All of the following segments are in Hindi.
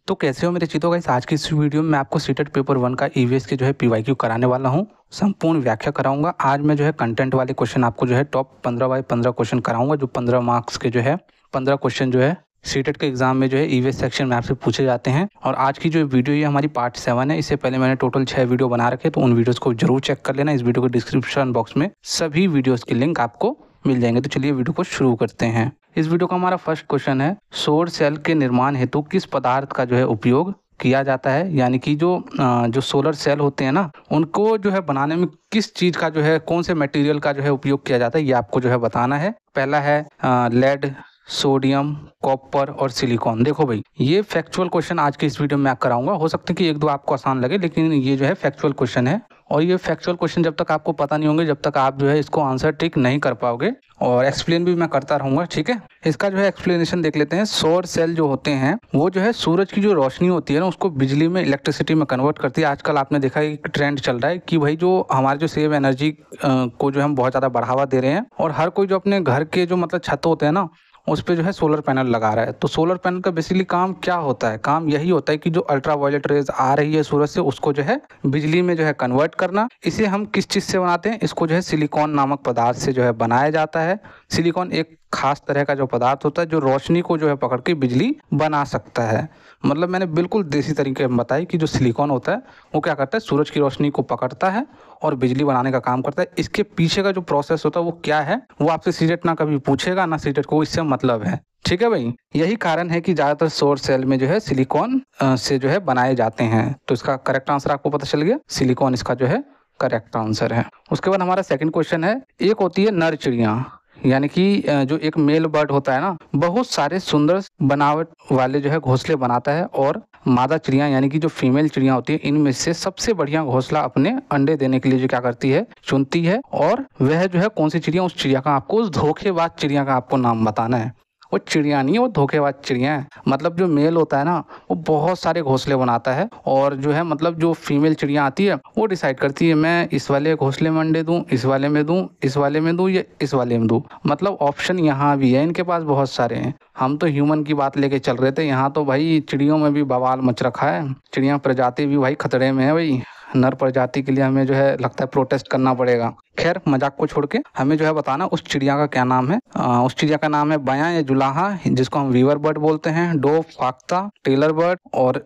तो कैसे हो मेरे चितो गाइस। आज की इस वीडियो में मैं आपको सीटेट पेपर 1 का ईवीएस के जो है पीवाईक्यू कराने वाला हूं। संपूर्ण व्याख्या कराऊंगा। आज मैं जो है कंटेंट वाले क्वेश्चन आपको जो है टॉप 15 बाय 15 क्वेश्चन कराऊंगा, जो 15 मार्क्स के जो है 15 क्वेश्चन जो है सीटेट के एग्जाम में जो है ईवीएस सेक्शन में आपसे पूछे जाते हैं। और आज की जो वीडियो ये हमारी पार्ट 7 है। इससे पहले मैंने टोटल 6 वीडियो बना रखे, तो उन वीडियोस को जरूर चेक कर लेना। इस वीडियो के डिस्क्रिप्शन बॉक्स में सभी वीडियोस के लिंक आपको मिल जाएंगे। तो चलिए वीडियो को शुरू करते हैं। इस वीडियो का हमारा फर्स्ट क्वेश्चन है, सौर सेल के निर्माण हेतु किस पदार्थ का जो है उपयोग किया जाता है। यानी कि जो सोलर सेल होते हैं ना, उनको जो है बनाने में किस चीज का जो है, कौन से मटेरियल का जो है उपयोग किया जाता है, ये आपको जो है बताना है। पहला है लेड, सोडियम, कॉपर और सिलिकॉन। देखो भाई, ये फैक्चुअल क्वेश्चन आज के इस वीडियो में मैं कराऊंगा। हो सकता है कि एक दो आपको आसान लगे, लेकिन ये जो है फैक्चुअल क्वेश्चन है। और ये फैक्चुअल क्वेश्चन जब तक आपको पता नहीं होंगे, जब तक आप जो है इसको आंसर ठीक नहीं कर पाओगे। और एक्सप्लेन भी मैं करता रहूंगा, ठीक है। इसका जो है एक्सप्लेनेशन देख लेते हैं। सौर सेल जो होते हैं वो जो है सूरज की जो रोशनी होती है ना, उसको बिजली में, इलेक्ट्रिसिटी में कन्वर्ट करती है। आजकल आपने देखा है एक ट्रेंड चल रहा है कि भाई जो हमारे जो सेव एनर्जी को जो हम बहुत ज़्यादा बढ़ावा दे रहे हैं, और हर कोई जो अपने घर के जो मतलब छत होते हैं ना, उस पे जो है सोलर पैनल लगा रहा है। तो सोलर पैनल का बेसिकली काम क्या होता है? काम यही होता है कि जो अल्ट्रा वायलेट रेज आ रही है सूरज से, उसको जो है बिजली में जो है कन्वर्ट करना। इसे हम किस चीज़ से बनाते हैं? इसको जो है सिलिकॉन नामक पदार्थ से जो है बनाया जाता है। सिलिकॉन एक खास तरह का जो पदार्थ होता है जो रोशनी को जो है पकड़ के बिजली बना सकता है। मतलब मैंने बिल्कुल देसी तरीके में बताई कि जो सिलिकॉन होता है वो क्या करता है, सूरज की रोशनी को पकड़ता है और बिजली बनाने का काम करता है। इसके पीछे का जो प्रोसेस होता है वो क्या है, वो आपसे सीटेट ना कभी पूछेगा, ना सीटेट को इससे मतलब है, ठीक है भाई। यही कारण है कि ज़्यादातर सौर सेल में जो है सिलिकॉन से जो है बनाए जाते हैं। तो इसका करेक्ट आंसर आपको पता चल गया, सिलिकॉन इसका जो है करेक्ट आंसर है। उसके बाद हमारा सेकंड क्वेश्चन है, एक होती है नर चिड़िया, यानी कि जो एक मेल बर्ड होता है ना, बहुत सारे सुंदर बनावट वाले जो है घोंसले बनाता है। और मादा चिड़िया यानी कि जो फीमेल चिड़िया होती है, इनमें से सबसे बढ़िया घोंसला अपने अंडे देने के लिए जो क्या करती है, चुनती है। और वह जो है कौन सी चिड़िया, उस चिड़िया का आपको, उस धोखेबाज चिड़िया का आपको नाम बताना है। वो चिड़िया नहीं है, वो धोखेबाज चिड़िया है। मतलब जो मेल होता है ना, वो बहुत सारे घोंसले बनाता है। और जो है मतलब जो फीमेल चिड़िया आती है वो डिसाइड करती है, मैं इस वाले घोंसले में अंडे दूं, इस वाले में दूं, इस वाले में दूं, या इस वाले में दूं। मतलब ऑप्शन यहाँ भी है, इनके पास बहुत सारे हैं। हम तो ह्यूमन की बात लेके चल रहे थे, यहाँ तो भाई चिड़ियों में भी बवाल मच रखा है। चिड़िया प्रजाति भी भाई खतरे में है भाई। नर प्रजाति के लिए हमें जो है लगता है प्रोटेस्ट करना पड़ेगा। खैर मजाक को छोड़ के हमें जो है बताना उस चिड़िया का क्या नाम है। उस चिड़िया का नाम है बयां या जुलाहा, जिसको हम वीवर बर्ड बोलते हैं, डोव, फाख्ता, टेलर बर्ड और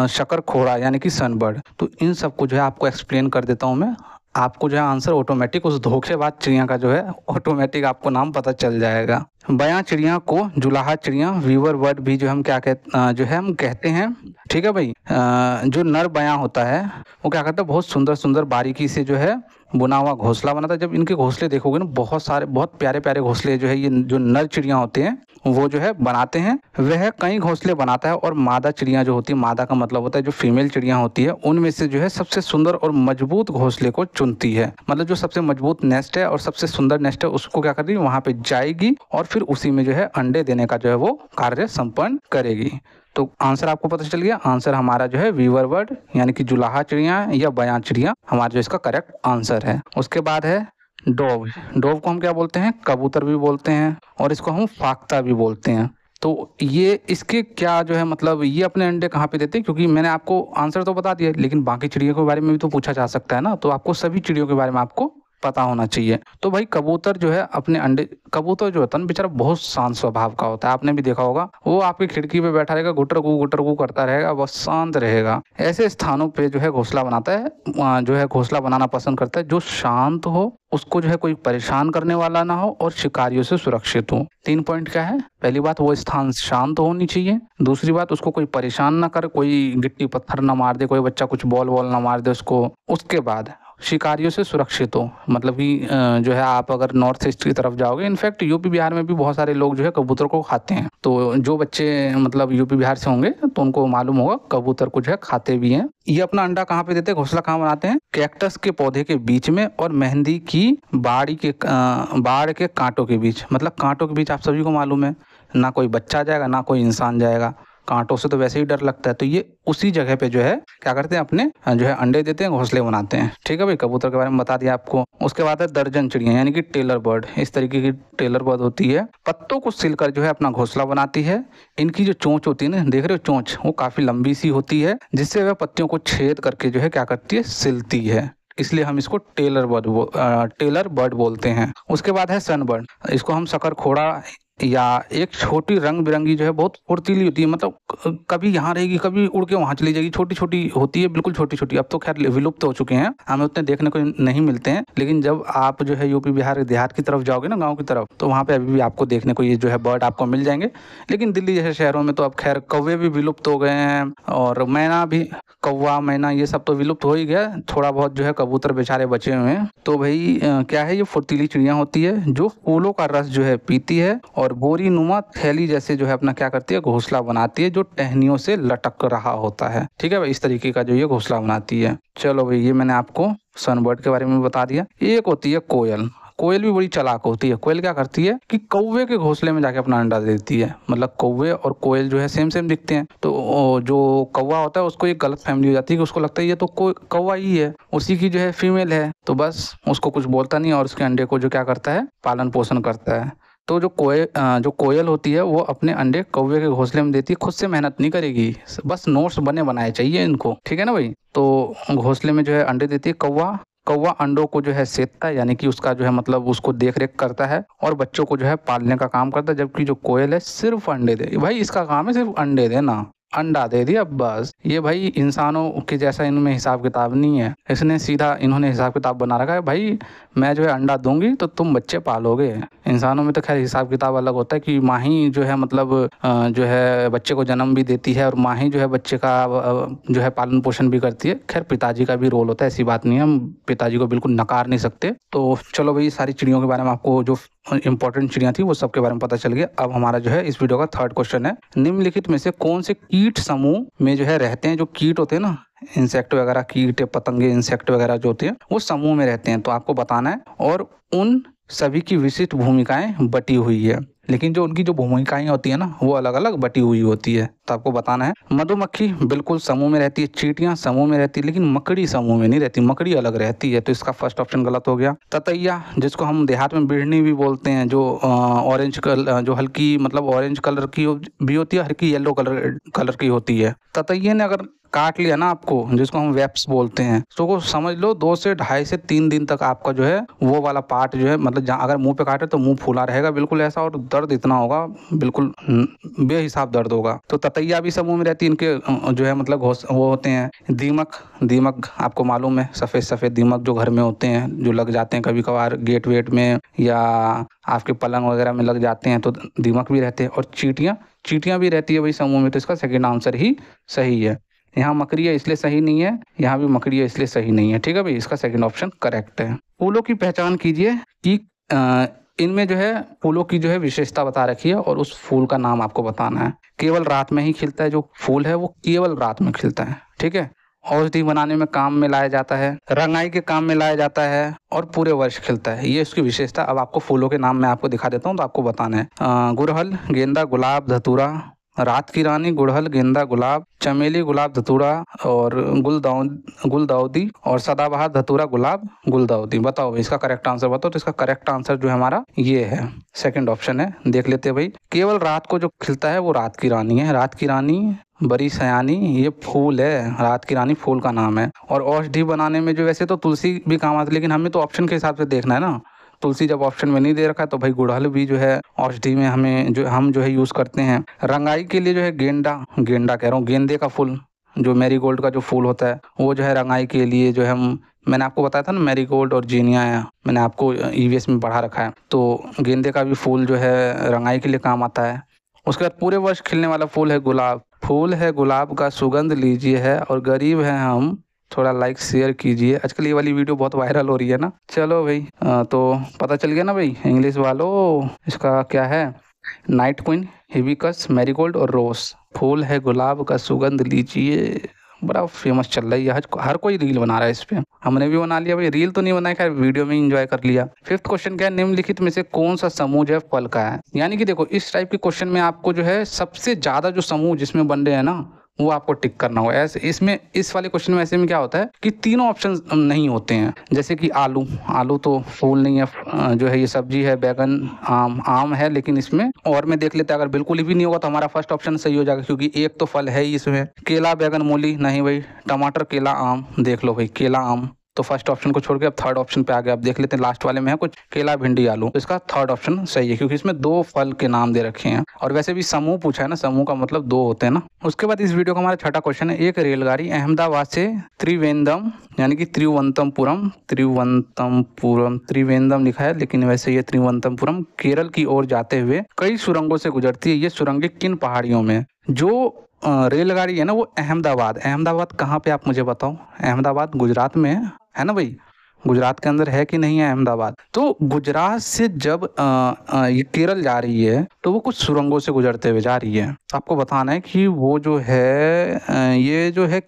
शकर खोड़ा यानी कि सनबर्ड। तो इन सबको जो है आपको एक्सप्लेन कर देता हूँ मैं। आपको जो है आंसर ऑटोमेटिक उस धोखेबाज चिड़िया का जो है ऑटोमेटिक आपको नाम पता चल जाएगा। बयां चिड़िया को जुलाहा चिड़िया, वीवर बर्ड भी जो हम क्या कहते जो है हम कहते हैं, ठीक है भाई। जो नर बयां होता है वो क्या करता है, बहुत सुंदर सुंदर बारीकी से जो है बुना हुआ घोंसला बनाता है। जब इनके घोंसले देखोगे ना, बहुत सारे बहुत प्यारे प्यारे घोंसले जो है ये जो नर चिड़िया होते हैं वो जो है बनाते हैं। वह कई घोंसले बनाता है। और मादा चिड़िया जो होती है, मादा का मतलब होता है जो फीमेल चिड़िया होती है, उनमें से जो है सबसे सुंदर और मजबूत घोंसले को चुनती है। मतलब जो सबसे मजबूत नेस्ट है और सबसे सुंदर नेस्ट है, उसको क्या करेगी, वहां पे जाएगी और फिर उसी में जो है अंडे देने का जो है वो कार्य संपन्न करेगी। तो आंसर आपको पता चल गया। आंसर हमारा जो है वीवर बर्ड यानी कि जुलाहा चिड़िया या बयां चिड़िया हमारा जो इसका करेक्ट आंसर है। उसके बाद है डोव। डोव को हम क्या बोलते हैं, कबूतर भी बोलते हैं, और इसको हम फाख्ता भी बोलते हैं। तो ये इसके क्या जो है मतलब, ये अपने अंडे कहाँ पे देते हैं? क्योंकि मैंने आपको आंसर तो बता दिया, लेकिन बाकी चिड़ियों के बारे में भी तो पूछा जा सकता है ना। तो आपको सभी चिड़ियों के बारे में आपको पता होना चाहिए। तो भाई कबूतर जो है अपने अंडे, कबूतर जो होता है ना बेचारा बहुत शांत स्वभाव का होता है। आपने भी देखा होगा, वो आपकी खिड़की पे बैठा रहेगा, गुटर गु करता रहेगा, बस शांत रहेगा। ऐसे स्थानों पे जो है घोंसला बनाता है, जो है घोंसला बनाना पसंद करता है जो शांत हो, उसको जो है कोई परेशान करने वाला ना हो और शिकारियों से सुरक्षित हो। 3 पॉइंट क्या है? पहली बात, वो स्थान शांत होनी चाहिए। दूसरी बात, उसको कोई परेशान ना करे, कोई गिट्टी पत्थर ना मार दे, कोई बच्चा कुछ बॉल वॉल ना मार दे उसको। उसके बाद शिकारियों से सुरक्षित हो, मतलब कि जो है आप अगर नॉर्थ ईस्ट की तरफ जाओगे, इनफैक्ट यूपी बिहार में भी बहुत सारे लोग जो है कबूतर को खाते हैं। तो जो बच्चे मतलब यूपी बिहार से होंगे तो उनको मालूम होगा कबूतर को जो है खाते भी हैं। ये अपना अंडा कहाँ पे देते हैं, घोंसला कहाँ बनाते हैं? कैक्टस के पौधे के बीच में और मेहंदी की बाड़ के कांटों के बीच। मतलब कांटों के बीच आप सभी को मालूम है, ना कोई बच्चा जाएगा ना कोई इंसान जाएगा। कांटों से तो वैसे ही डर लगता है, तो ये उसी जगह पे जो है क्या करते हैं, अपने जो है अंडे देते हैं, घोंसले बनाते हैं। ठीक है भाई, कबूतर के बारे में बता दिया आपको। उसके बाद है दर्जन चिड़िया यानी कि टेलर बर्ड। इस तरीके की टेलर बर्ड होती है, पत्तों को सिलकर जो है अपना घोंसला बनाती है। इनकी जो चोंच होती है ना, देख रहे हो चोंच, वो काफी लंबी सी होती है, जिससे वह पत्तियों को छेद करके जो है क्या करती है, सिलती है। इसलिए हम इसको टेलर बर्ड बोलते हैं। उसके बाद है सनबर्ड। इसको हम शकरखोड़ा या एक छोटी रंग बिरंगी जो है, बहुत फुर्तीली होती है, मतलब कभी यहाँ रहेगी, कभी उड़ के वहाँ चली जाएगी। छोटी छोटी होती है, बिल्कुल छोटी छोटी। अब तो खैर विलुप्त हो चुके हैं, हमें उतने देखने को नहीं मिलते हैं। लेकिन जब आप जो है यूपी बिहार देहात की तरफ जाओगे ना, गाँव की तरफ, तो वहाँ पे अभी भी आपको देखने को ये जो है बर्ड आपको मिल जाएंगे। लेकिन दिल्ली जैसे शहरों में तो अब खैर कौवे भी विलुप्त हो गए हैं, और मैना भी, कौवा मैना ये सब तो विलुप्त हो ही गया। थोड़ा बहुत जो है कबूतर बेचारे बचे हुए हैं। तो भाई क्या है, ये फुर्तीली चिड़िया होती है जो फूलों का रस जो है पीती है, और बोरी नुमा थैली जैसे जो है अपना क्या करती है, घोंसला बनाती है, जो टहनियों से लटक रहा होता है। ठीक है भाई, इस तरीके का जो ये घोंसला बनाती है। चलो भाई, ये मैंने आपको सनबर्ड के बारे में बता दिया। एक होती है कोयल। कोयल भी बड़ी चालाक होती है। कोयल क्या करती है कि कौवे के घोंसले में जाके अपना अंडा देती है। मतलब कौवे और कोयल जो है सेम सेम दिखते हैं, तो जो कौवा होता है उसको एक गलत फहमी हो जाती है कि उसको लगता है ये तो कौवा ही है, उसी की जो है फीमेल है, तो बस उसको कुछ बोलता नहीं और उसके अंडे को जो क्या करता है, पालन पोषण करता है। तो जो कोयल होती है वो अपने अंडे कौवे के घोंसले में देती है, खुद से मेहनत नहीं करेगी, बस नोट्स बने बनाए चाहिए इनको। ठीक है ना भाई। तो घोंसले में जो है अंडे देती है कौवा। कौवा अंडों को जो है सेकता है, यानी कि उसका जो है मतलब उसको देख रेख करता है, और बच्चों को जो है पालने का काम करता है। जबकि जो कोयल है सिर्फ अंडे दे, भाई इसका काम है सिर्फ अंडे देना, अंडा दे दिया बस। ये भाई इंसानों के जैसा इनमें हिसाब किताब नहीं है, इसने सीधा इन्होंने हिसाब किताब बना रखा है, भाई मैं जो है अंडा दूंगी तो तुम बच्चे पालोगे। इंसानों में तो खैर हिसाब किताब अलग होता है कि माँ ही जो है मतलब जो है बच्चे को जन्म भी देती है, और माँ ही जो है बच्चे का जो है पालन पोषण भी करती है। खैर पिताजी का भी रोल होता है, ऐसी बात नहीं है, हम पिताजी को बिल्कुल नकार नहीं सकते। तो चलो भाई, सारी चिड़ियों के बारे में आपको जो इंपॉर्टेंट चिड़िया थी वो सबके बारे में पता चल गया। अब हमारा जो है इस वीडियो का थर्ड क्वेश्चन है, निम्नलिखित में से कौन से कीट समूह में जो है रहते हैं। जो कीट होते हैं ना, इंसेक्ट वगैरह, कीट पतंगे इंसेक्ट वगैरह जो होते हैं वो समूह में रहते हैं, तो आपको बताना है। और उन सभी की विशिष्ट भूमिकाएं बटी हुई है, लेकिन जो उनकी जो भूमिकाएं होती है ना वो अलग अलग बटी हुई होती है, तो आपको बताना है। मधुमक्खी बिल्कुल समूह में रहती है, चींटियां समूह में रहती है, लेकिन मकड़ी समूह में नहीं रहती, मकड़ी अलग रहती है, तो इसका फर्स्ट ऑप्शन गलत हो गया। ततैया, जिसको हम देहात में बिढ़नी भी बोलते हैं, जो ऑरेंज कलर, जो हल्की मतलब ऑरेंज कलर की भी होती है, हल्की येलो कलर की होती है। ततैया ने अगर काट लिया ना आपको, जिसको हम वेप्स बोलते हैं, तो वो समझ लो 2 से 2.5 से 3 दिन तक आपका जो है वो वाला पार्ट जो है, मतलब जहाँ अगर मुंह पे काटे तो मुंह फूला रहेगा बिल्कुल ऐसा, और दर्द इतना होगा, बिल्कुल बेहिसाब दर्द होगा। तो ततैया भी समूह में रहती है। इनके जो है मतलब वो होते हैं दीमक आपको मालूम है, सफ़ेद सफ़ेद दीमक जो घर में होते हैं, जो लग जाते हैं कभी कभार गेट वेट में या आपके पलंग वगैरह में लग जाते हैं, तो दीमक भी रहते हैं। और चींटियां भी रहती है भाई समूह में, तो इसका सेकेंड आंसर ही सही है। यहाँ मकड़ी है इसलिए सही नहीं है, यहाँ भी मकड़ी है इसलिए सही नहीं है। ठीक है भाई, इसका सेकंड ऑप्शन करेक्ट है। फूलों की पहचान कीजिए कि इनमें जो है फूलों की जो है विशेषता बता रखी है, और उस फूल का नाम आपको बताना है। केवल रात में ही खिलता है, जो फूल है वो केवल रात में खिलता है। ठीक है। औषधि बनाने में काम में लाया जाता है, रंगाई के काम में लाया जाता है, और पूरे वर्ष खिलता है, ये इसकी विशेषता। अब आपको फूलों के नाम मैं आपको दिखा देता हूँ, तो आपको बताना है। गुड़हल, गेंदा, गुलाब, धतूरा, रात की रानी, गुड़हल, गेंदा, गुलाब, चमेली, गुलाब, धतूरा, और गुलदाउदी, और सदाबहार, धतूरा, गुलाब, गुलदाउदी। बताओ भाई इसका करेक्ट आंसर बताओ। तो इसका करेक्ट आंसर जो है हमारा ये है, सेकंड ऑप्शन है। देख लेते हैं भाई, केवल रात को जो खिलता है वो रात की रानी है। रात की रानी, बड़ी सयानी, ये फूल है, रात की रानी फूल का नाम है। और औषधि बनाने में जो वैसे तो तुलसी भी काम आती है, लेकिन हमें तो ऑप्शन के हिसाब से देखना है ना। तुलसी जब ऑप्शन में नहीं दे रखा है तो भाई गुड़हल भी जो है औषधि में हम जो है यूज करते हैं। रंगाई के लिए जो है गेंदा कह रहा हूँ, गेंदे का फूल, जो मैरीगोल्ड का जो फूल होता है वो जो है रंगाई के लिए जो है मैंने आपको बताया था ना, मैरीगोल्ड और जीनिया है, मैंने आपको ईवीएस में पढ़ा रखा है। तो गेंदे का भी फूल जो है रंगाई के लिए काम आता है। उसके बाद पूरे वर्ष खिलने वाला फूल है गुलाब। फूल है गुलाब का, सुगंध लीजिए है, और गरीब है हम, थोड़ा लाइक शेयर कीजिए। आजकल ये वाली वीडियो बहुत वायरल हो रही है ना। चलो भाई, तो पता चल गया ना भाई इंग्लिश वालों, इसका क्या है, नाइट क्वीन, हिबिस्कस, मैरीगोल्ड और रोज। फूल है गुलाब का, सुगंध लीजिए, बड़ा फेमस चल रहा है ये, हर कोई रील बना रहा है इस पे। हमने भी बना लिया भाई, रील तो नहीं बनाया, खैर वीडियो में एंजॉय कर लिया। फिफ्थ क्वेश्चन क्या है, निम्नलिखित में से कौन सा समूह जो है फल का है। यानी कि देखो इस टाइप के क्वेश्चन में आपको जो है सबसे ज्यादा जो समूह जिसमें बन रहे हैं ना वो आपको टिक करना होगा। ऐसे इसमें इस वाले क्वेश्चन में ऐसे में क्या होता है कि तीनों ऑप्शन नहीं होते हैं। जैसे कि आलू, आलू तो फूल नहीं है, जो है ये सब्जी है। बैगन, आम, आम है लेकिन इसमें और में देख लेते हैं, अगर बिल्कुल भी नहीं होगा तो हमारा फर्स्ट ऑप्शन सही हो जाएगा क्योंकि एक तो फल है ही इसमें। केला, बैगन, मूली नहीं भाई। टमाटर, केला, आम, देख लो भाई केला, आम। तो फर्स्ट ऑप्शन को छोड़ के अब थर्ड ऑप्शन पे आ गए। अब देख लेते हैं लास्ट वाले में है कुछ, केला, भिंडी, आलू। तो इसका थर्ड ऑप्शन सही है क्योंकि इसमें दो फल के नाम दे रखे हैं। और वैसे भी समूह पूछा है ना, समूह का मतलब दो होते हैं ना। उसके बाद इस वीडियो का हमारा छठा क्वेश्चन है, एक रेलगाड़ी अहमदाबाद से त्रिवेंद्रम यानी कि त्रिवेंद्रम लिखा है लेकिन वैसे ये त्रिवेंद्रपुरम केरल की ओर जाते हुए कई सुरंगों से गुजरती है। ये सुरंगें किन पहाड़ियों में। जो रेलगाड़ी है ना वो अहमदाबाद कहाँ पे आप मुझे बताओ। अहमदाबाद गुजरात में है ना भाई, गुजरात के अंदर है कि नहीं है अहमदाबाद। तो गुजरात से जब ये केरल जा रही है तो वो कुछ सुरंगों से गुजरते हुए जा रही है। आपको बताना है कि वो जो है ये जो है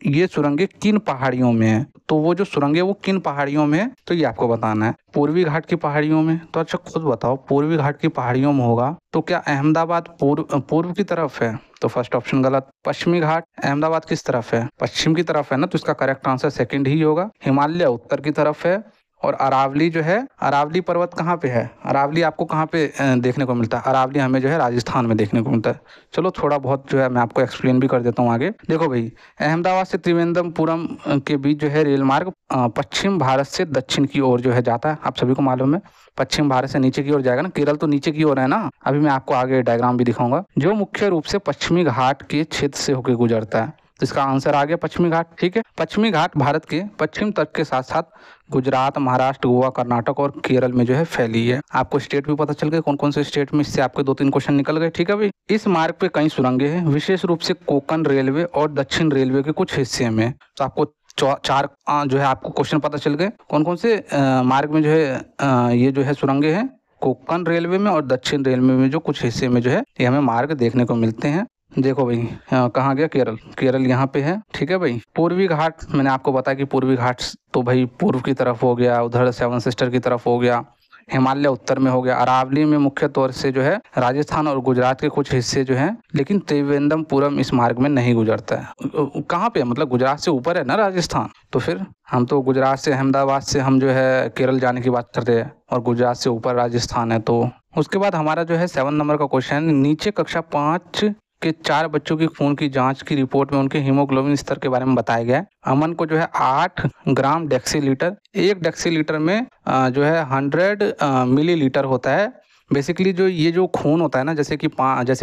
ये सुरंगें किन पहाड़ियों में है। तो वो जो सुरंगें वो किन पहाड़ियों में है तो ये आपको बताना है। पूर्वी घाट की पहाड़ियों में। तो अच्छा खुद बताओ, पूर्वी घाट की पहाड़ियों में होगा तो क्या अहमदाबाद पूर्व की तरफ है। तो फर्स्ट ऑप्शन गलत। पश्चिमी घाट, अहमदाबाद किस तरफ है, पश्चिम की तरफ है ना, तो इसका करेक्ट आंसर सेकंड ही होगा। हिमालय उत्तर की तरफ है। और अरावली जो है, अरावली पर्वत कहाँ पे है, अरावली आपको कहाँ पे देखने को मिलता है। अरावली हमें जो है राजस्थान में देखने को मिलता है। चलो थोड़ा बहुत जो है मैं आपको एक्सप्लेन भी कर देता हूँ आगे। देखो भाई, अहमदाबाद से त्रिवेंद्रपुरम के बीच जो है रेल मार्ग पश्चिम भारत से दक्षिण की ओर जो है जाता है। आप सभी को मालूम है पश्चिम भारत से नीचे की ओर जाएगा ना, केरल तो नीचे की ओर है ना। अभी मैं आपको आगे डायग्राम भी दिखाऊंगा, जो मुख्य रूप से पश्चिमी घाट के क्षेत्र से होकर गुजरता है। तो इसका आंसर आ गया पश्चिमी घाट। ठीक है, पश्चिमी घाट भारत के पश्चिम तट के साथ साथ गुजरात, महाराष्ट्र, गोवा, कर्नाटक और केरल में जो है फैली है। आपको स्टेट भी पता चल गए कौन कौन से स्टेट में, इससे आपके 2-3 क्वेश्चन निकल गए। ठीक है भाई, इस मार्ग पे कई सुरंगें हैं, विशेष रूप से कोंकण रेलवे और दक्षिण रेलवे के कुछ हिस्से में। तो आपको चार जो है आपको क्वेश्चन पता चल गए कौन कौन से मार्ग में जो है ये जो है सुरंगें हैं। कोंकण रेलवे में और दक्षिण रेलवे में जो कुछ हिस्से में जो है ये हमें मार्ग देखने को मिलते हैं। देखो भाई कहाँ गया केरल, केरल यहाँ पे है। ठीक है भाई, पूर्वी घाट मैंने आपको बताया कि पूर्वी घाट तो भाई पूर्व की तरफ हो गया, उधर सेवन सिस्टर की तरफ हो गया। हिमालय उत्तर में हो गया। अरावली में मुख्य तौर से जो है राजस्थान और गुजरात के कुछ हिस्से जो हैं, लेकिन त्रिवेंद्रपुरम इस मार्ग में नहीं गुजरता है। कहाँ पे, मतलब गुजरात से ऊपर है ना राजस्थान। तो फिर हम तो गुजरात से, अहमदाबाद से हम जो है केरल जाने की बात कर रहे हैं और गुजरात से ऊपर राजस्थान है। तो उसके बाद हमारा जो है 7 नंबर का क्वेश्चन, नीचे कक्षा 5 के 4 बच्चों की खून की जांच की रिपोर्ट में उनके हीमोग्लोबिन स्तर के बारे में बताया गया है। अमन को जो है 8 ग्राम डेक्सीलीटर, 1 डेक्सीलीटर में जो है 100 मिलीलीटर होता है। बेसिकली जो ये जो खून होता है ना, जैसे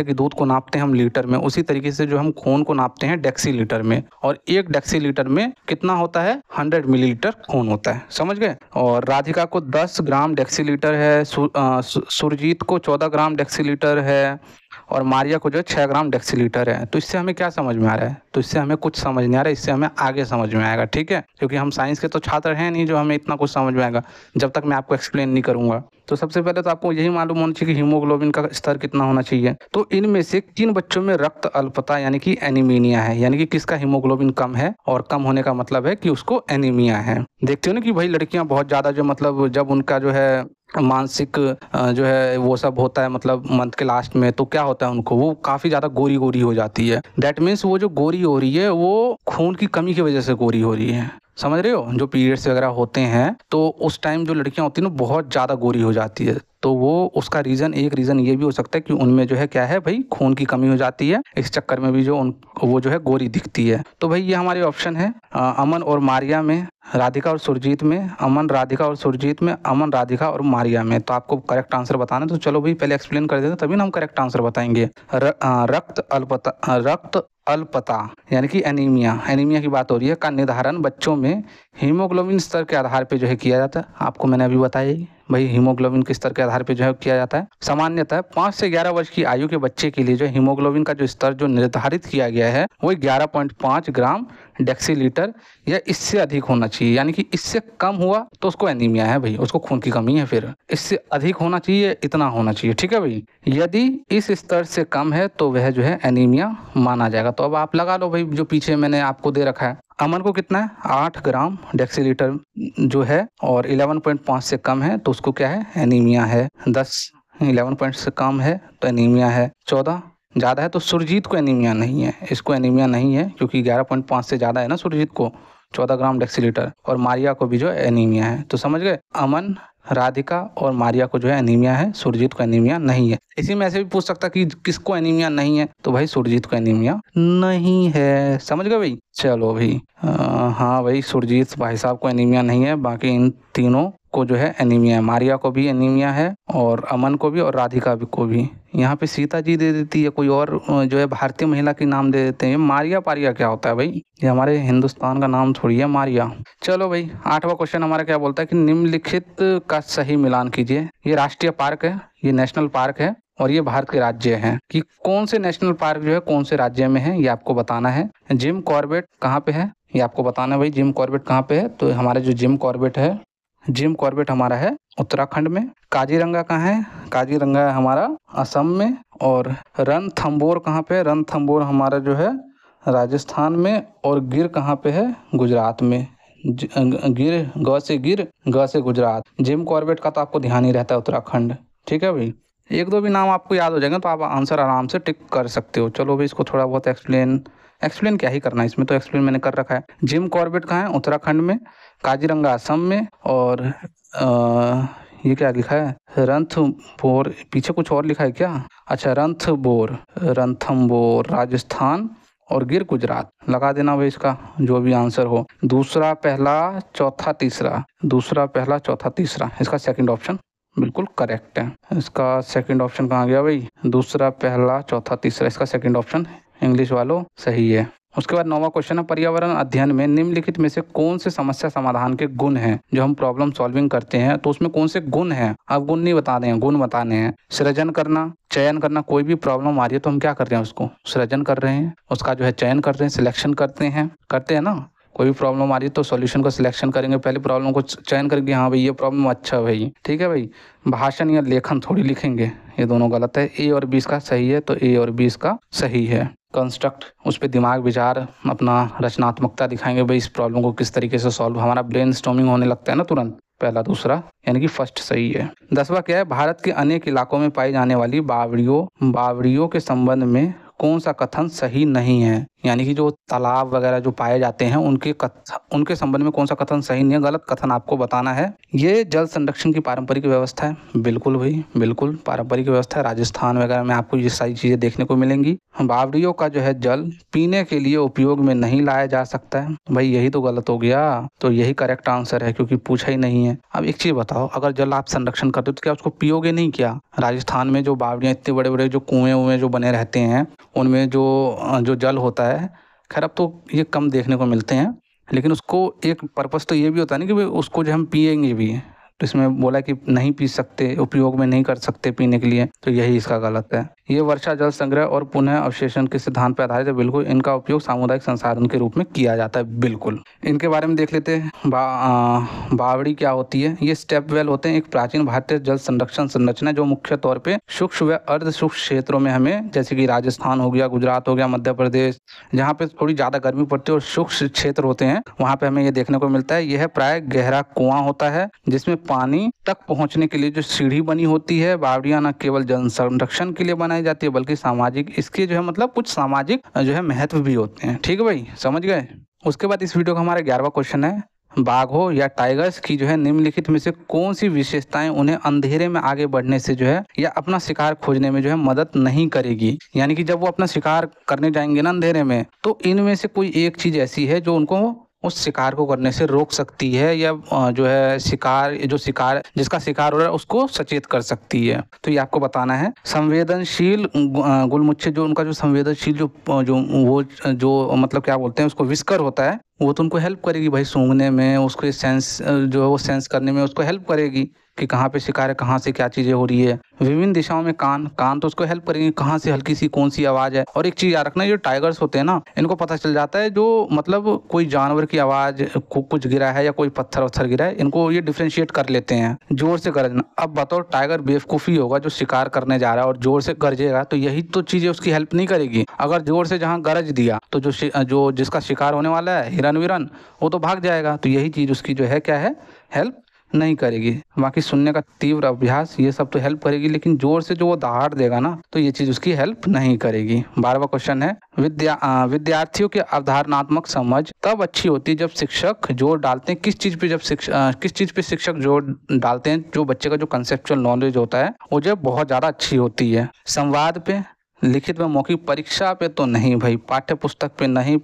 कि दूध को नापते हैं हम लीटर में, उसी तरीके से जो हम खून को नापते हैं डेक्सीलीटर में। और 1 डेक्सीलीटर में कितना होता है, 100 मिलीलीटर खून होता है। समझ गए। और राधिका को 10 ग्राम डेक्सीलीटर है, सुरजीत को 14 ग्राम डेक्सीलीटर है और मारिया को जो है 6 ग्राम डेक्सीलीटर है। तो इससे हमें क्या समझ में आ रहा है, तो इससे हमें कुछ समझ नहीं आ रहा है, इससे हमें आगे समझ में आएगा। ठीक है, क्योंकि हम साइंस के तो छात्र हैं नहीं जो हमें इतना कुछ समझ में आएगा जब तक मैं आपको एक्सप्लेन नहीं करूंगा। तो सबसे पहले तो आपको यही मालूम होना चाहिए कि हीमोग्लोबिन का स्तर कितना होना चाहिए। तो इनमें से किन बच्चों में रक्त अल्पता यानी कि एनीमिया है, यानी कि किसका हीमोग्लोबिन कम है, और कम होने का मतलब है कि उसको एनीमिया है। देखते हो ना कि भाई लड़कियां बहुत ज्यादा जो मतलब जब उनका जो है मानसिक जो है वो सब होता है, मतलब मंथ के लास्ट में, तो क्या होता है उनको, वो काफी ज्यादा गोरी गोरी हो जाती है। दैट मीन्स वो जो गोरी हो रही है वो खून की कमी की वजह से गोरी हो रही है। समझ रहे हो, जो पीरियड्स वगैरह होते हैं तो उस टाइम जो लड़कियां होती है ना बहुत ज्यादा गोरी हो जाती है। तो वो उसका एक रीजन ये भी हो सकता है कि उनमें जो है क्या है भाई, खून की कमी हो जाती है, इस चक्कर में भी जो वो जो है गोरी दिखती है। तो भाई ये हमारे ऑप्शन है अमन और मारिया में, राधिका और सुरजीत में, अमन, राधिका और सुरजीत में, अमन, राधिका और मारिया में। तो आपको करेक्ट आंसर बताना है। तो चलो भाई पहले एक्सप्लेन कर देते तभी ना हम करेक्ट आंसर बताएंगे। रक्त अल्पता यानी कि एनीमिया की बात हो रही है, का निर्धारण बच्चों में हीमोग्लोबिन स्तर के आधार पे जो है किया जाता है। आपको मैंने अभी बताया भाई हीमोग्लोबिन के स्तर के आधार पर जो है किया जाता है। सामान्यतः 5 से 11 वर्ष की आयु के बच्चे के लिए जो हीमोग्लोबिन का जो स्तर जो निर्धारित किया गया है वो 11.5 ग्राम डेक्सीलीटर या इससे अधिक होना चाहिए। यानी कि इससे कम हुआ तो उसको एनीमिया है भाई, उसको खून की कमी है। फिर इससे अधिक होना चाहिए, इतना होना चाहिए, ठीक है भाई। यदि इस स्तर से कम है तो वह जो है एनीमिया माना जाएगा। तो अब आप लगा लो भाई, जो पीछे मैंने आपको दे रखा है। अमन को कितना है, 8 ग्राम डेक्सीलीटर जो है और 11.5 से कम है तो उसको क्या है, एनीमिया है। 11 पॉइंट से कम है तो एनीमिया है। 14 ज़्यादा है तो सुरजीत को एनीमिया नहीं है, इसको एनीमिया नहीं है क्योंकि 11.5 से ज़्यादा है ना सुरजीत को, 14 ग्राम डेक्सीलीटर। और मारिया को भी जो एनीमिया है। तो समझ गए, अमन, राधिका और मारिया को जो है एनीमिया है, सुरजीत को एनीमिया नहीं है। इसी में ऐसे भी पूछ सकता कि किसको एनीमिया नहीं है, तो भाई सुरजीत को एनीमिया नहीं है। समझ गए भाई। चलो भाई, हाँ भाई सुरजीत भाई साहब को एनीमिया नहीं है, बाकी इन तीनों को जो है एनीमिया है। मारिया को भी एनीमिया है और अमन को भी और राधिका को भी। यहाँ पे सीता जी दे देती है, कोई और जो है भारतीय महिला के नाम दे देते हैं। मारिया पारिया क्या होता है भाई, ये हमारे हिंदुस्तान का नाम थोड़ी है मारिया। चलो भाई, 8वां क्वेश्चन हमारा क्या बोलता है कि निम्नलिखित का सही मिलान कीजिए। ये राष्ट्रीय पार्क है, ये नेशनल पार्क है और ये भारत के राज्य हैं कि कौन से नेशनल पार्क जो है कौन से राज्य में है, ये आपको बताना है। जिम कॉर्बेट कहाँ पे है, ये आपको बताना है भाई। जिम कॉर्बेट कहाँ पे है, तो हमारा जो जिम कॉर्बेट है, जिम कॉर्बेट हमारा है उत्तराखंड में। काजीरंगा कहाँ है, काजीरंगा है हमारा असम में। और रणथंबोर कहाँ पे है, रणथंबोर हमारा जो है राजस्थान में। और गिर कहाँ पे है, गुजरात में। गिर, ग से गिर, ग से गुजरात। जिम कॉर्बेट का तो आपको ध्यान ही रहता है उत्तराखंड, ठीक है भाई। एक दो भी नाम आपको याद हो जाएंगे तो आप आंसर आराम से टिक कर सकते हो। चलो भाई, इसको थोड़ा बहुत एक्सप्लेन क्या ही करना है, इसमें तो एक्सप्लेन मैंने कर रखा है। जिम कॉर्बेट कहाँ है, उत्तराखंड में। काजीरंगा असम में। और ये क्या लिखा है, रणथंबोर, पीछे कुछ और लिखा है क्या, अच्छा रणथंबोर राजस्थान और गिर गुजरात। लगा देना भाई इसका जो भी आंसर हो, दूसरा, पहला, चौथा, तीसरा। दूसरा, पहला, चौथा, तीसरा, इसका सेकंड ऑप्शन बिल्कुल करेक्ट है। इसका सेकंड ऑप्शन कहाँ गया भाई, दूसरा, पहला, चौथा, तीसरा, इसका सेकंड ऑप्शन इंग्लिश वालों सही है। उसके बाद 9वां क्वेश्चन है, पर्यावरण अध्ययन में निम्नलिखित में से कौन से समस्या समाधान के गुण हैं। जो हम प्रॉब्लम सॉल्विंग करते हैं तो उसमें कौन से गुण हैं, अब गुण नहीं बता रहे हैं, गुण बताने हैं। सृजन करना, चयन करना, कोई भी प्रॉब्लम आ रही है तो हम क्या कर रहे हैं, उसको सृजन कर रहे हैं, उसका जो है चयन कर रहे हैं, सिलेक्शन करते हैं ना। कोई भी प्रॉब्लम आ रही है तो सॉल्यूशन को सिलेक्शन करेंगे, पहले प्रॉब्लम को चयन करेंगे, हाँ भाई ये प्रॉब्लम अच्छा भाई, ठीक है भाई। भाषण या लेखन थोड़ी लिखेंगे, ये दोनों गलत है। ए और बी इसका सही है, तो ए और बी इसका सही है। कंस्ट्रक्ट, उस पर दिमाग, विचार, अपना रचनात्मकता दिखाएंगे भाई, इस प्रॉब्लम को किस तरीके से सॉल्व, हमारा ब्रेन स्टॉर्मिंग होने लगता है ना तुरंत। पहला, दूसरा, यानी कि फर्स्ट सही है। 10वां क्या है, भारत के अनेक इलाकों में पाई जाने वाली बावड़ियों के संबंध में कौन सा कथन सही नहीं है। यानी कि जो तालाब वगैरह जो पाए जाते हैं उनके संबंध में कौन सा कथन सही नहीं है, गलत कथन आपको बताना है। ये जल संरक्षण की पारंपरिक व्यवस्था है, बिल्कुल भाई बिल्कुल पारंपरिक व्यवस्था है। राजस्थान वगैरह में आपको ये सारी चीजें देखने को मिलेंगी। बावड़ियों का जो है जल पीने के लिए उपयोग में नहीं लाया जा सकता है, भाई यही तो गलत हो गया। तो यही करेक्ट आंसर है क्योंकि पूछा ही नहीं है। अब एक चीज बताओ, अगर जल आप संरक्षण करते हो तो क्या उसको पियोगे नहीं क्या। राजस्थान में जो बावड़ियाँ, इतने बड़े बड़े जो कुएं जो बने रहते हैं, उनमें जो जल होता है, खैर अब तो ये कम देखने को मिलते हैं, लेकिन उसको एक पर्पस तो ये भी होता है ना कि भाई उसको जो हम पिएंगे भी, तो इसमें बोला कि नहीं पी सकते, उपयोग में नहीं कर सकते पीने के लिए, तो यही इसका गलत है। ये वर्षा जल संग्रह और पुनः अवशेषण के सिद्धांत पर आधारित है, बिल्कुल। इनका उपयोग सामुदायिक संसाधन के रूप में किया जाता है, बिल्कुल। इनके बारे में देख लेते हैं। बावड़ी क्या होती है, ये स्टेप वेल होते हैं, एक प्राचीन भारतीय जल संरक्षण संरचना जो मुख्य तौर पे सूक्ष्म व अर्ध सूक्ष्म क्षेत्रों में हमें, जैसे कि राजस्थान हो गया, गुजरात हो गया, मध्य प्रदेश, जहाँ पे थोड़ी ज्यादा गर्मी पड़ती है और सूक्ष्म क्षेत्र होते हैं, वहाँ पे हमें ये देखने को मिलता है। यह प्राय गहरा कुआं होता है जिसमें पानी तक पहुंचने के लिए जो सीढ़ी बनी होती है। बावड़ियां न केवल जल संरक्षण के लिए बनाई जाती है बल्कि सामाजिक, इसके जो है मतलब कुछ सामाजिक जो है महत्व भी होते हैं, ठीक है भाई, समझ गए। उसके बाद इस वीडियो का हमारा 11वां क्वेश्चन है, बाघों या टाइगर्स की जो है निम्नलिखित में से कौन सी विशेषताएं उन्हें अंधेरे में आगे बढ़ने से जो है या अपना शिकार खोजने में जो है मदद नहीं करेगी। यानी कि जब वो अपना शिकार करने जाएंगे ना अंधेरे में, तो इनमें से कोई एक चीज ऐसी है जो उनको उस शिकार को करने से रोक सकती है, या जो है जिसका शिकार हो रहा है उसको सचेत कर सकती है। तो ये आपको बताना है। संवेदनशील गुलमुच्छे, जो उनका जो संवेदनशील जो मतलब क्या बोलते हैं उसको, विस्कर होता है, वो तो उनको हेल्प करेगी भाई सूंघने में, उसके सेंस जो है वो सेंस करने में उसको हेल्प करेगी कि कहाँ पे शिकार है, कहाँ से क्या चीज़ें हो रही है। विभिन्न दिशाओं में कान, कान तो उसको हेल्प करेंगे कहाँ से हल्की सी कौन सी आवाज़ है। और एक चीज़ याद रखना, जो टाइगर्स होते हैं ना, इनको पता चल जाता है जो मतलब कोई जानवर की आवाज़, कुछ गिरा है या कोई पत्थर वत्थर गिरा है, इनको ये डिफ्रेंशिएट कर लेते हैं। जोर से गरजना, अब बताओ टाइगर बेवकूफ़ी होगा जो शिकार करने जा रहा है और जोर से गरजेगा, तो यही तो चीज़ें उसकी हेल्प नहीं करेगी। अगर जोर से जहाँ गरज दिया तो जो जिसका शिकार होने वाला है हिरन विरन, वो तो भाग जाएगा। तो यही चीज़ उसकी जो है क्या है, हेल्प नहीं करेगी। बाकी सुनने का तीव्र अभ्यास ये सब तो हेल्प करेगी, लेकिन जोर से जो वो दहाड़ देगा ना, तो ये चीज उसकी हेल्प नहीं करेगी। 12वां क्वेश्चन है, विद्यार्थियों की अवधारणात्मक समझ तब अच्छी होती है जब शिक्षक जोर डालते हैं किस चीज पे, किस चीज पे शिक्षक जोर डालते हैं, जो बच्चे का जो कंसेप्चुअल नॉलेज होता है वो जो बहुत ज्यादा अच्छी होती है। संवाद पे, लिखित में मौखिक परीक्षा पे तो नहीं भाई, पाठ्य पुस्तक पे नहीं,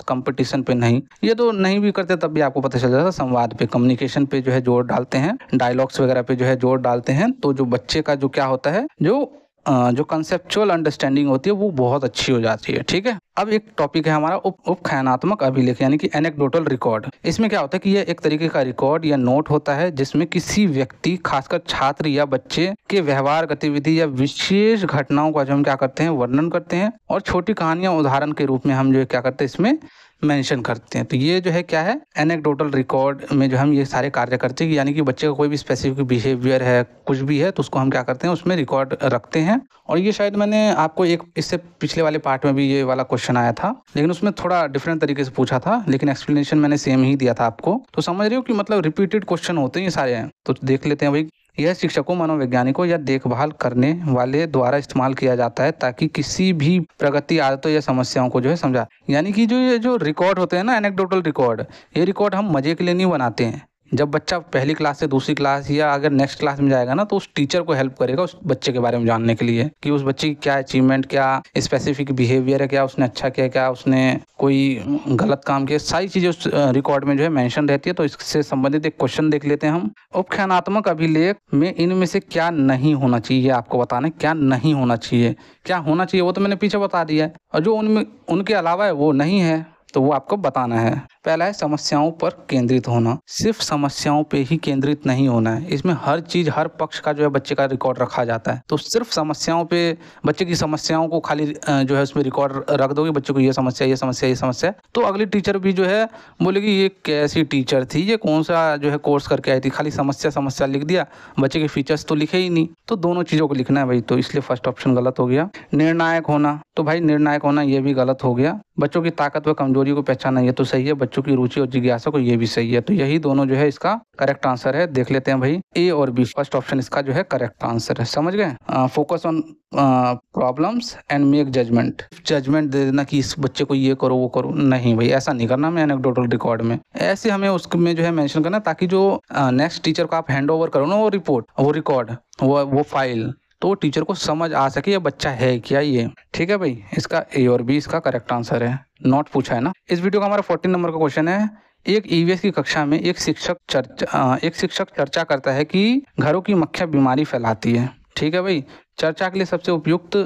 कंपटीशन पे नहीं, ये तो नहीं भी करते तब भी आपको पता चल जाता। संवाद पे, कम्युनिकेशन पे जो है जोर डालते हैं, डायलॉग्स वगैरह पे जो है जोर डालते हैं, तो जो बच्चे का जो क्या होता है, जो कंसेप्चुअल अंडरस्टैंडिंग होती है वो बहुत अच्छी हो जाती है। ठीक है, अब एक टॉपिक है हमारा उपख्यानात्मक अभिलेख यानी कि एनेक्डोटल रिकॉर्ड। इसमें क्या होता है कि यह एक तरीके का रिकॉर्ड या नोट होता है जिसमें किसी व्यक्ति, खासकर छात्र या बच्चे के व्यवहार, गतिविधि या विशेष घटनाओं का जो हम क्या करते हैं, वर्णन करते हैं, और छोटी कहानियां उदाहरण के रूप में हम जो क्या करते हैं इसमें मेंशन करते हैं। तो ये जो है क्या है, एनेक्डोटल रिकॉर्ड में जो हम ये सारे कार्य करते हैं, यानी कि बच्चे का कोई भी स्पेसिफिक बिहेवियर है, कुछ भी है, तो उसको हम क्या करते हैं, उसमें रिकॉर्ड रखते हैं। और ये शायद मैंने आपको एक इससे पिछले वाले पार्ट में भी ये वाला क्वेश्चन आया था, लेकिन उसमें थोड़ा डिफरेंट तरीके से पूछा था, लेकिन एक्सप्लेनेशन मैंने सेम ही दिया था आपको। तो समझ रहे हो कि मतलब रिपीटेड क्वेश्चन होते हैं ये सारे हैं। तो देख लेते हैं भाई, यह शिक्षकों, मनोवैज्ञानिकों या देखभाल करने वाले द्वारा इस्तेमाल किया जाता है ताकि किसी भी प्रगति, आदतों या समस्याओं को जो है समझा। यानी कि ये जो रिकॉर्ड होते हैं ना, एनेक्डोटल रिकॉर्ड, ये रिकॉर्ड हम मजे के लिए नहीं बनाते हैं। जब बच्चा पहली क्लास से दूसरी क्लास या अगर नेक्स्ट क्लास में जाएगा ना, तो उस टीचर को हेल्प करेगा उस बच्चे के बारे में जानने के लिए कि उस बच्चे की क्या अचीवमेंट, क्या स्पेसिफिक बिहेवियर है, क्या उसने अच्छा किया, क्या उसने कोई गलत काम किया, सारी चीज़ें उस रिकॉर्ड में जो है मेंशन रहती है। तो इससे संबंधित एक क्वेश्चन देख लेते हैं हम। उपख्यानात्मक अभिलेख में इनमें से क्या नहीं होना चाहिए, आपको बताना है क्या नहीं होना चाहिए। क्या होना चाहिए वो तो मैंने पीछे बता दिया है, और जो उनमें उनके अलावा है वो नहीं है, तो वो आपको बताना है। पहला है समस्याओं पर केंद्रित होना। सिर्फ समस्याओं पे ही केंद्रित नहीं होना है, इसमें हर चीज, हर पक्ष का जो है बच्चे का रिकॉर्ड रखा जाता है। तो सिर्फ समस्याओं पे, बच्चे की समस्याओं को खाली जो है उसमें रिकॉर्ड रख दोगे, बच्चे को ये समस्या, ये समस्या, ये समस्या, तो अगली टीचर भी जो है बोलेगी ये कैसी टीचर थी, ये कौन सा जो है कोर्स करके आई थी, खाली समस्या समस्या लिख दिया, बच्चे के फीचर्स तो लिखे ही नहीं। तो दोनों चीजों को लिखना है भाई, तो इसलिए फर्स्ट ऑप्शन गलत हो गया। निर्णायक होना, तो भाई निर्णायक होना ये भी गलत हो गया। बच्चों की ताकत व कमजोरी को पहचानना, ये तो सही है। बच्चों की रुचि और जिज्ञासा को, ये भी सही है। तो यही दोनों जो है इसका करेक्ट आंसर है। देख लेते हैं भाई, ए और बी, फर्स्ट ऑप्शन इसका जो है करेक्ट आंसर है। समझ गए? Focus on problems and make judgement. Judgement दे देना कि इस बच्चे को ये करो वो करो, नहीं भाई ऐसा नहीं करना हमें एनेक्डोटल रिकॉर्ड में। ऐसे हमें उसमें जो है मेंशन करना, ताकि जो नेक्स्ट टीचर को आप हैंड ओवर करो ना वो रिपोर्ट, वो रिकॉर्ड, वो फाइल, तो टीचर को समझ आ सके ये बच्चा है क्या ये। ठीक है भाई, इसका ए और बी इसका करेक्ट आंसर है। नॉट पूछा है ना। इस वीडियो का हमारा 14 नंबर का क्वेश्चन है, एक ईवीएस की कक्षा में एक शिक्षक चर्चा करता है कि घरों की मक्खियां बीमारी फैलाती है। ठीक है भाई, चर्चा के लिए सबसे उपयुक्त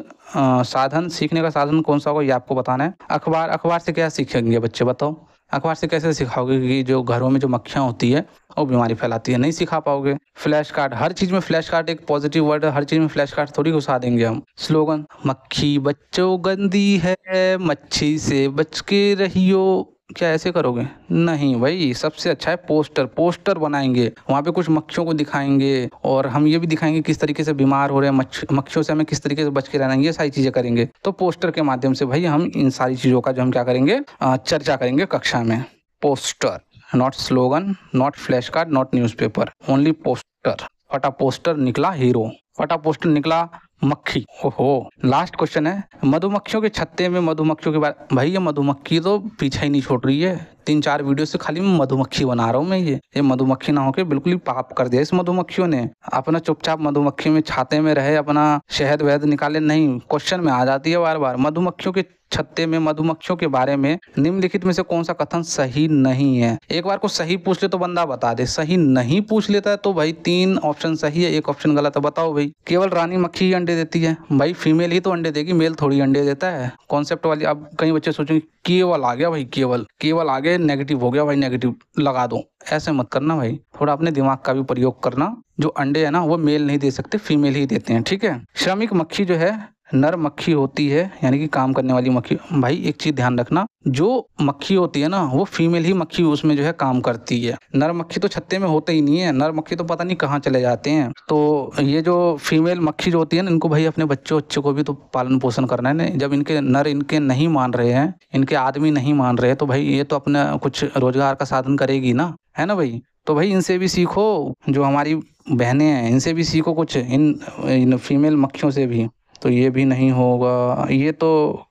साधन, सीखने का साधन कौन सा होगा ये आपको बताना है। अखबार से क्या सीखेंगे बच्चे, बताओ? अखबार से कैसे सिखाओगे कि जो घरों में जो मक्खियां होती है वो बीमारी फैलाती है? नहीं सिखा पाओगे। फ्लैश कार्ड, हर चीज में फ्लैश कार्ड एक पॉजिटिव वर्ड है, हर चीज में फ्लैश कार्ड थोड़ी घुसा देंगे हम। स्लोगन, मक्खी बच्चों गंदी है, मच्छी से बच के रहियो, क्या ऐसे करोगे? नहीं भाई, सबसे अच्छा है पोस्टर बनाएंगे, वहाँ पे कुछ मक्खियों को दिखाएंगे और हम ये भी दिखाएंगे किस तरीके से बीमार हो रहे हैं, मक्खियों से हमें किस तरीके से बच के रहना है, ये सारी चीजें करेंगे। तो पोस्टर के माध्यम से भाई हम इन सारी चीजों का जो हम क्या करेंगे, चर्चा करेंगे कक्षा में। Poster, not slogan, not flash card, not newspaper, only poster. फटा पोस्टर निकला हीरो, फटा पोस्टर निकला मक्खी। ओहो, लास्ट क्वेश्चन है, मधुमक्खियों के छत्ते में मधुमक्खियों के बारे। भाई ये मधुमक्खी तो पीछा ही नहीं छोड़ रही है, 3-4 वीडियो से खाली मैं मधुमक्खी बना रहा हूँ मैं। ये मधुमक्खी ना होके बिल्कुल ही पाप कर दिया इस मधुमक्खियों ने। अपना चुपचाप मधुमक्खी में छाते में रहे, अपना शहद वहद निकाले, नहीं, क्वेश्चन में आ जाती है बार बार। मधुमक्खियों के छत्ते में मधुमक्खियों के बारे में निम्नलिखित में से कौन सा कथन सही नहीं है? एक बार को सही पूछ ले तो बंदा बता दे, सही नहीं पूछ लेता है तो भाई 3 ऑप्शन सही है, 1 ऑप्शन गलत है। बताओ भाई। केवल रानी मक्खी ही अंडे देती है? भाई फीमेल ही तो अंडे देगी, मेल थोड़ी अंडे देता है। कॉन्सेप्ट वाली, अब कई बच्चे सोचेंगे केवल आ गया भाई, केवल आ गया, ये नेगेटिव हो गया भाई, नेगेटिव लगा दो, ऐसे मत करना भाई, थोड़ा अपने दिमाग का भी प्रयोग करना। जो अंडे है ना वो मेल नहीं दे सकते, फीमेल ही देते हैं, ठीक है। श्रमिक मक्खी जो है नर मक्खी होती है, यानी कि काम करने वाली मक्खी। भाई एक चीज ध्यान रखना, जो मक्खी होती है ना वो फीमेल ही मक्खी उसमें जो है काम करती है। नर मक्खी तो छत्ते में होते ही नहीं है, नर मक्खी तो पता नहीं कहाँ चले जाते हैं। तो ये जो फीमेल मक्खी जो होती है ना, इनको भाई अपने बच्चों को भी तो पालन पोषण करना है ना। जब इनके नर इनके नहीं मान रहे हैं, इनके आदमी नहीं मान रहे, तो भाई ये तो अपना कुछ रोजगार का साधन करेगी ना, है ना भाई। तो भाई इनसे भी सीखो, जो हमारी बहनें हैं इनसे भी सीखो कुछ, इन फीमेल मक्खियों से भी। तो ये भी नहीं होगा, ये तो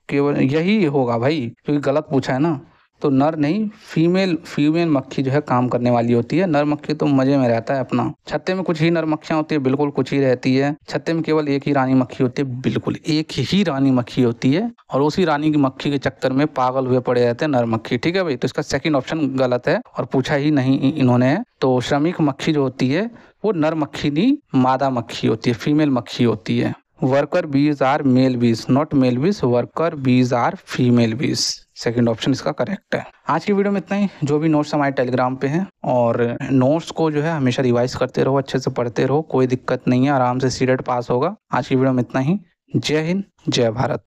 केवल यही होगा भाई, क्योंकि गलत पूछा है ना। तो नर नहीं, फीमेल मक्खी जो है काम करने वाली होती है। नर मक्खी तो मजे में रहता है अपना। छत्ते में कुछ ही नर मक्खियाँ होती है, बिल्कुल कुछ ही रहती है। छत्ते में केवल एक ही रानी मक्खी होती है, बिल्कुल एक ही रानी मक्खी होती है, और उसी रानी की मक्खी के चक्कर में पागल हुए पड़े रहते हैं नर मक्खी, ठीक है भाई। तो इसका सेकंड ऑप्शन गलत है और पूछा ही नहीं इन्होंने। तो श्रमिक मक्खी जो होती है वो नर मक्खी नहीं, मादा मक्खी होती है, फीमेल मक्खी होती है। वर्कर बीज आर मेल बीज, नॉट मेल बीज, वर्कर बीज आर फीमेल बीज। सेकंड ऑप्शन इसका करेक्ट है। आज की वीडियो में इतना ही। जो भी नोट्स हमारे टेलीग्राम पे हैं, और नोट्स को जो है हमेशा रिवाइज करते रहो, अच्छे से पढ़ते रहो, कोई दिक्कत नहीं है, आराम से सीटेट पास होगा। आज की वीडियो में इतना ही। जय हिंद, जय भारत।